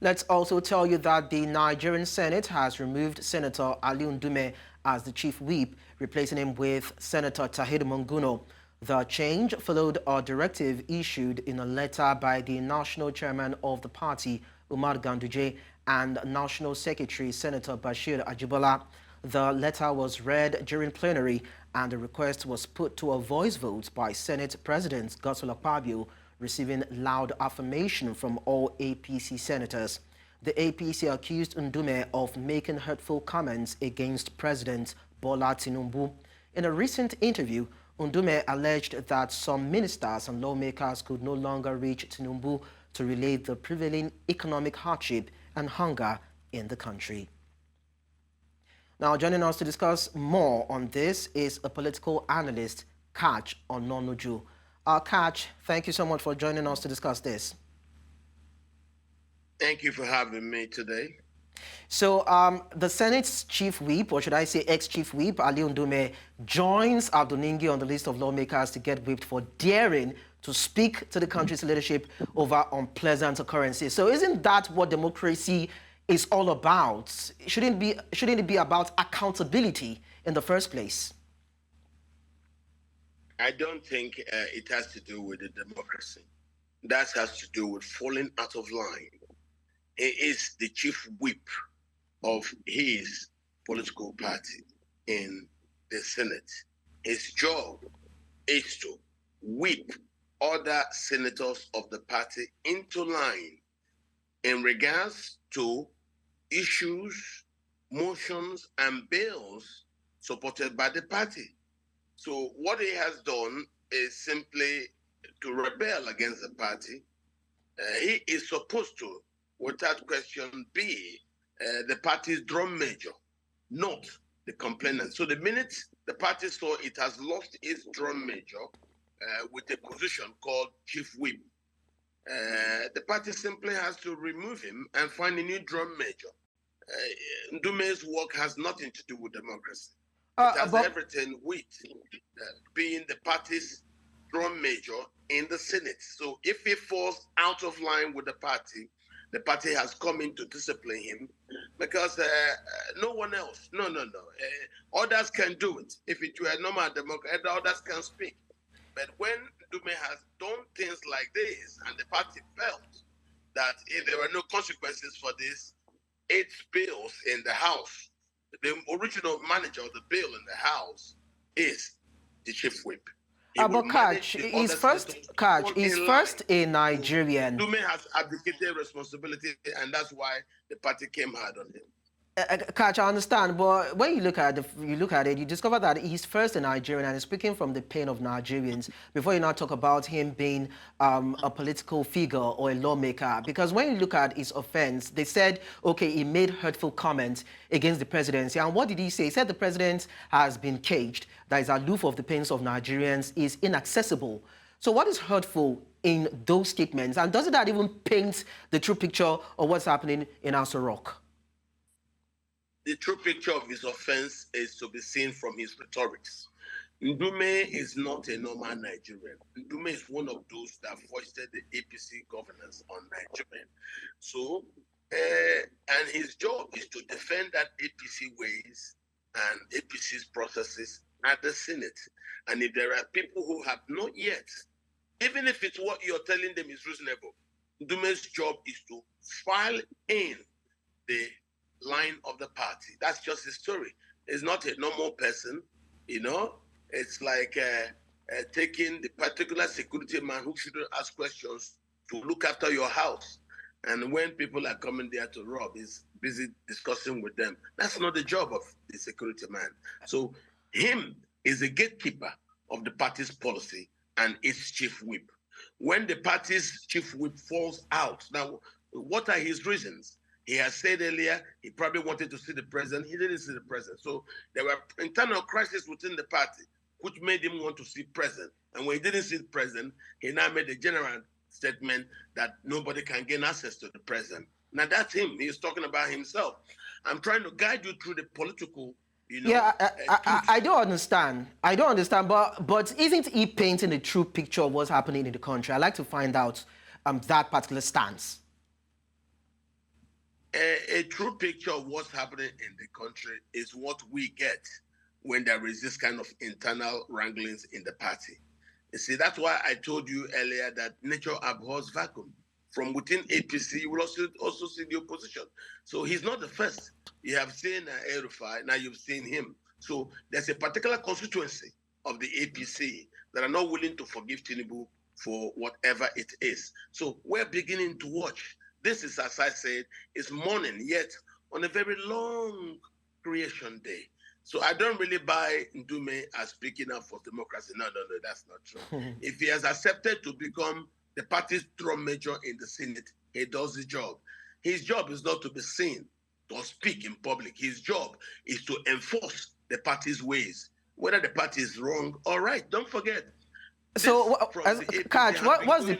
Let's also tell you that the Nigerian Senate has removed Senator Ali Ndume as the chief whip, replacing him with Senator Tahir Monguno. The change followed a directive issued in a letter by the national chairman of the party, Umar Ganduje, and National Secretary Senator Bashir Ajibola. The letter was read during plenary and the request was put to a voice vote by Senate President Godswill Akpabio, receiving loud affirmation from all APC senators. The APC accused Ndume of making hurtful comments against President Bola Tinubu. In a recent interview, Ndume alleged that some ministers and lawmakers could no longer reach Tinubu to relate the prevailing economic hardship and hunger in the country. Now, joining us to discuss more on this is a political analyst, Kaj Ononuju. Kaj, thank you so much for joining us to discuss this. Thank you for having me today. So the Senate's chief whip, or should I say ex-chief whip, Ali Ndume, joins Abdul-Ningi on the list of lawmakers to get whipped for daring to speak to the country's leadership over unpleasant occurrences. So isn't that what democracy is all about? Shouldn't it be about accountability in the first place? I don't think it has to do with the democracy. That has to do with falling out of line. He is the chief whip of his political party in the Senate. His job is to whip other senators of the party into line in regards to issues, motions, and bills supported by the party. So what he has done is simply to rebel against the party. He is supposed to, without question, be the party's drum major, not the complainant. So the minute the party saw it has lost its drum major with a position called chief whip, the party simply has to remove him and find a new drum major. Ndume's work has nothing to do with democracy. It has everything with being the party's drum major in the Senate. So if he falls out of line with the party has come in to discipline him because no one else, others can do it. If it were a normal democracy, others can speak. But when Ndume has done things like this and the party felt that if there were no consequences for this, 8 bills in the House, the original manager of the bill in the House is the chief whip. But Kaj, he's first a Nigerian. Ndume has abdicated responsibility, and that's why the party came hard on him. Kaj, I understand, but when you look at it, you discover that he's first a Nigerian and he's speaking from the pain of Nigerians before you now talk about him being a political figure or a lawmaker. Because when you look at his offense, they said, okay, he made hurtful comments against the presidency. And what did he say? He said the president has been caged, that is aloof of the pains of Nigerians, is inaccessible. So what is hurtful in those statements? And doesn't that even paint the true picture of what's happening in Aso Rock? The true picture of his offense is to be seen from his rhetorics. Ndume is not a normal Nigerian. Ndume is one of those that foisted the APC governance on Nigeria. So, and his job is to defend that APC ways and APC's processes at the Senate. And if there are people who have not yet, even if it's what you're telling them is reasonable, Ndume's job is to file in the line of the party. That's just his story. He's not a normal person, It's like taking the particular security man who shouldn't ask questions to look after your house. And when people are coming there to rob, he's busy discussing with them. That's not the job of the security man. So him is a gatekeeper of the party's policy and its chief whip. When the party's chief whip falls out, now, what are his reasons? He has said earlier he probably wanted to see the president. He didn't see the president. So there were internal crises within the party, which made him want to see the president. And when he didn't see the president, he now made a general statement that nobody can gain access to the president. Now that's him. He's talking about himself. I'm trying to guide you through the political, I don't understand. But isn't he painting the true picture of what's happening in the country? I'd like to find out that particular stance. A true picture of what's happening in the country is what we get when there is this kind of internal wranglings in the party. You see, that's why I told you earlier that nature abhors vacuum. From within APC, you will also see the opposition. So he's not the first. You have seen El-Rufai, now you've seen him. So there's a particular constituency of the APC that are not willing to forgive Tinubu for whatever it is. So we're beginning to watch. This is, as I said, is morning, yet on a very long creation day. So I don't really buy Ndume as speaking up for democracy. No, that's not true. If he has accepted to become the party's drum major in the Senate, he does the job. His job is not to be seen or speak in public. His job is to enforce the party's ways. Whether the party is wrong or right, don't forget. So, Catch, what's the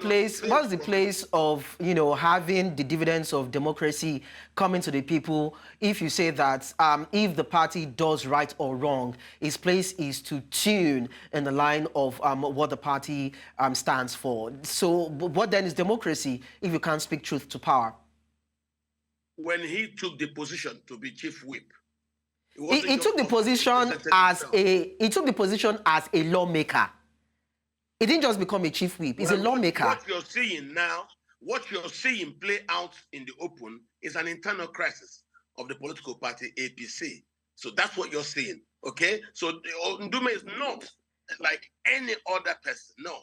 place of, you know, having the dividends of democracy coming to the people if you say that if the party does right or wrong, its place is to tune in the line of what the party stands for? So what then is democracy if you can't speak truth to power? When he took the position to be chief whip, he took the position as a lawmaker. He didn't just become a chief whip. He's a lawmaker. What you're seeing now, what you're seeing play out in the open is an internal crisis of the political party APC. So that's what you're seeing, okay? So Ndume is not like any other person, no.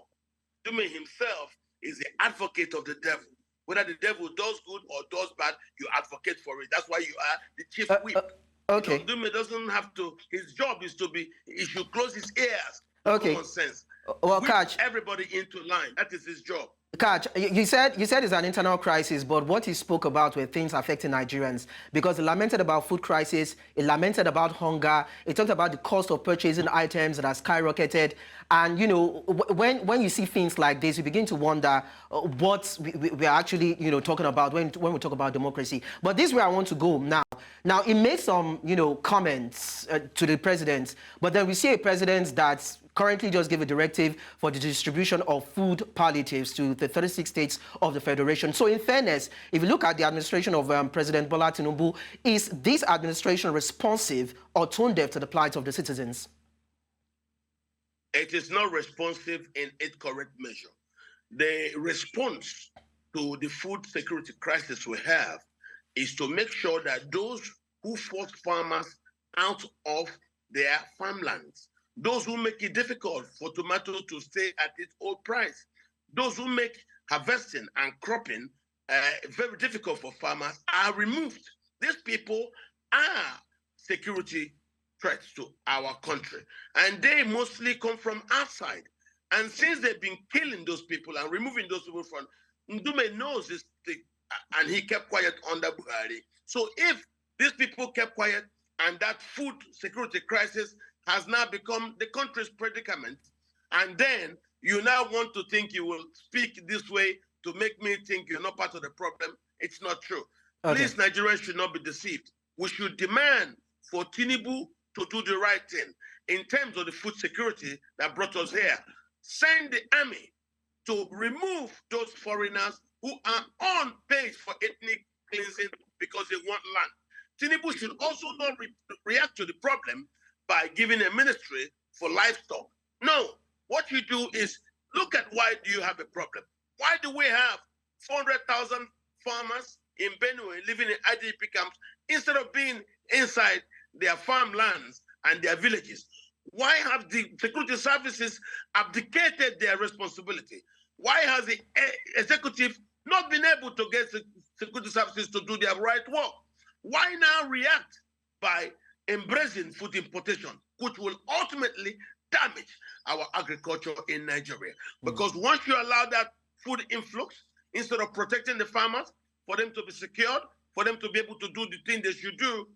Ndume himself is the advocate of the devil. Whether the devil does good or does bad, you advocate for it. That's why you are the chief whip. Okay. You know, Ndume doesn't have to, his job is to be, he should close his ears. Okay. Common sense. Well, Catch, everybody into line. That is his job. Catch, you said it's an internal crisis, but what he spoke about were things affecting Nigerians, because he lamented about food crisis, he lamented about hunger, he talked about the cost of purchasing items that are skyrocketed. And, you know, when you see things like this, you begin to wonder what we're actually, you know, talking about when we talk about democracy. But this is where I want to go now. Now, he made some, you know, comments to the president, but then we see a president that's currently just gave a directive for the distribution of food palliatives to the 36 states of the Federation. So in fairness, if you look at the administration of President Bola Tinubu, is this administration responsive or tone deaf to the plight of the citizens? It is not responsive in its correct measure. The response to the food security crisis we have is to make sure that those who force farmers out of their farmlands, those who make it difficult for tomato to stay at its old price, those who make harvesting and cropping very difficult for farmers are removed. These people are security threats to our country, and they mostly come from outside. And since they've been killing those people and removing those people from, Ndume knows this thing, and he kept quiet under Buhari. So if these people kept quiet and that food security crisis has now become the country's predicament, and then you now want to think you will speak this way to make me think you're not part of the problem, it's not true. Okay. Please, Nigerians should not be deceived. We should demand for Tinubu to do the right thing in terms of the food security that brought us here. Send the army to remove those foreigners who are on page for ethnic cleansing because they want land. Tinubu should also not react to the problem by giving a ministry for livestock. No, what you do is look at why do you have a problem. Why do we have 400,000 farmers in Benue living in IDP camps instead of being inside their farmlands and their villages? Why have the security services abdicated their responsibility? Why has the executive not been able to get security services to do their right work? Why now react by embracing food importation, which will ultimately damage our agriculture in Nigeria? Because once you allow that food influx, instead of protecting the farmers, for them to be secured, for them to be able to do the thing they should do,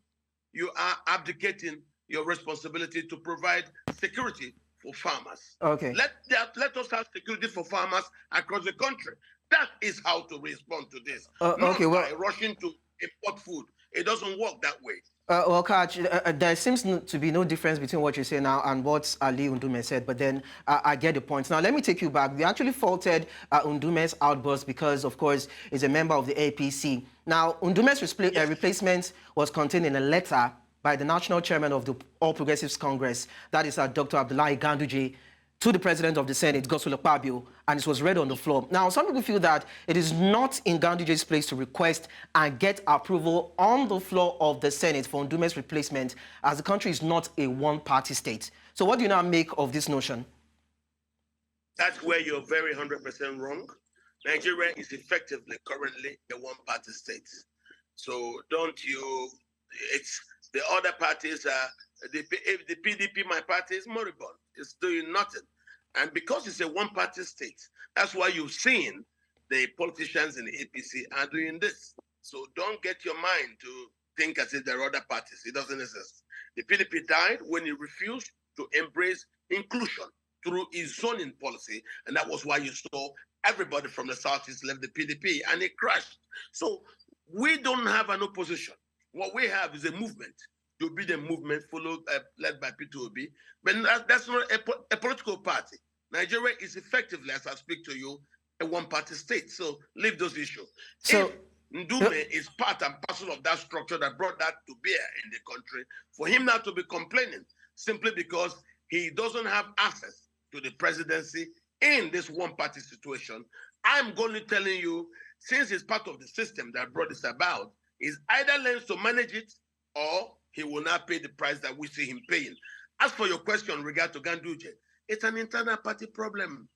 you are abdicating your responsibility to provide security for farmers. Okay. Let us have security for farmers across the country. That is how to respond to this. Okay, well, by rushing to import food. It doesn't work that way. Well, Catch, there seems to be no difference between what you say now and what Ali Ndume said, but then I get the point. Now, let me take you back. We actually faulted Ndume's outburst because, of course, he's a member of the APC. Now, Ndume's replacement was contained in a letter by the national chairman of the All Progressives Congress, that is Dr. Abdullahi Ganduje, to the president of the Senate, Godswill Akpabio, and it was read on the floor. Now, some people feel that it is not in Ganduje's place to request and get approval on the floor of the Senate for Ndume's replacement, as the country is not a one-party state. So what do you now make of this notion? That's where you're very 100% wrong. Nigeria is effectively currently a one-party state. So it's the other parties the PDP, my party, is moribund. It's doing nothing. And because it's a one-party state, that's why you've seen the politicians in the APC are doing this. So don't get your mind to think as if there are other parties. It doesn't exist. The PDP died when he refused to embrace inclusion through his zoning policy, and that was why you saw everybody from the Southeast left the PDP, and it crashed. So we don't have an opposition. What we have is a movement. To be the movement led by P2OB, but that's not a political party. Nigeria is effectively, as I speak to you, a one-party state. So leave those issues. So if Ndume is part and parcel of that structure that brought that to bear in the country, for him now to be complaining simply because he doesn't have access to the presidency in this one-party situation, I'm only telling you, since it's part of the system that brought this about, is either learns to manage it or he will not pay the price that we see him paying. As for your question in regard to Ganduje, it's an internal party problem.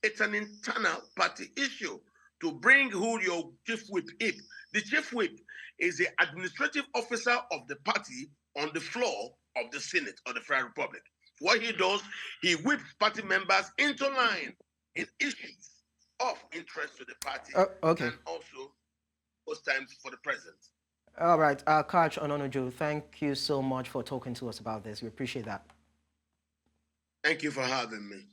It's an internal party issue to bring who your chief whip is. The chief whip is the administrative officer of the party on the floor of the Senate of the Federal Republic. What he does, he whips party members into line in issues of interest to the party and also most times for the president. All right, Coach Ononuju, thank you so much for talking to us about this. We appreciate that. Thank you for having me.